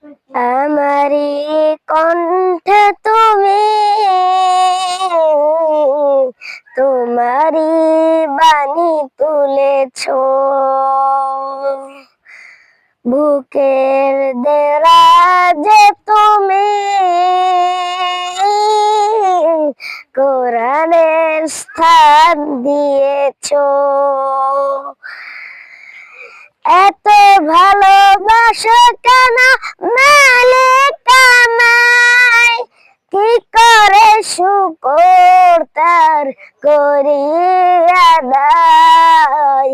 আমারি কণ্ঠে তুমি, তোমারি বাণী তুলেছ, বুকের দেরাজে তুমি কোরআনের স্থান দিয়েছ। এত ভালোবাসো কেন মালিক আমায়, কি করে শুকর তার করি আদায়।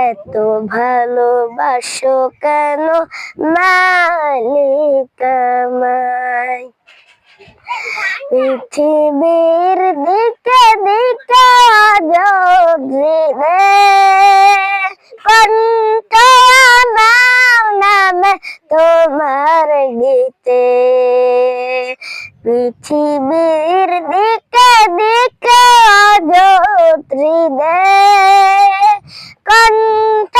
এত ভালোবাসো কেন মালিক আমায়। পৃথিবীর দিকে দিকে অজস্র কণ্ঠ আমার নামে তোমার গীতে। পৃথিবীর দিকে দিকে অজস্র কণ্ঠ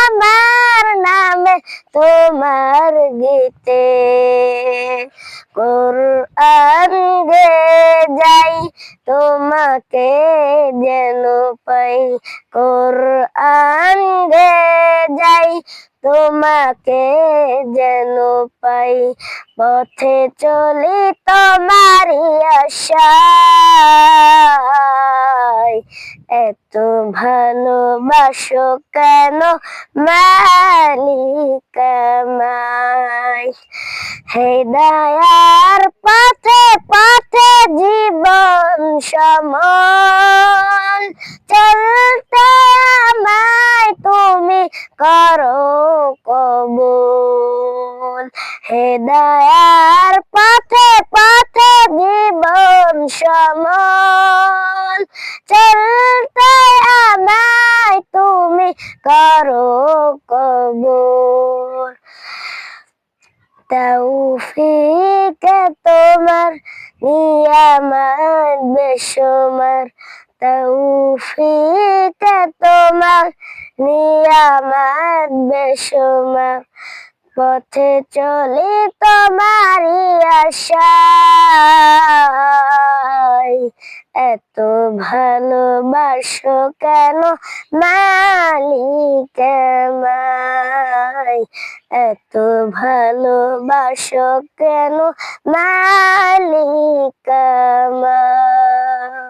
আমার নামে তোমার গীতে। কোরআন গে যাই তোমাকে যেন পাই, কোরআন গে যাই তোমাকে যেন পাই। পথে চলি তোমারই আশায়, এত ভালোবাসো কেন মালিক আমায়। হেদায়ার পথে পথে জীবন সমল চলতে আমায় তুমি করো কবুল। হেদায়ার পথে পথে জীবন সমল চলতে আমায় তুমি করো কবুল। তৌফিকে তোমার নিয়ামত বেশুমার, তৌফিকে তোমার নিয়ামত বেশুমার। পথে চলি তোমারই আশায়, এত ভালোবাসো কেন মালিক আমায়। এত ভালোবাসো কেন মালিক আমায়।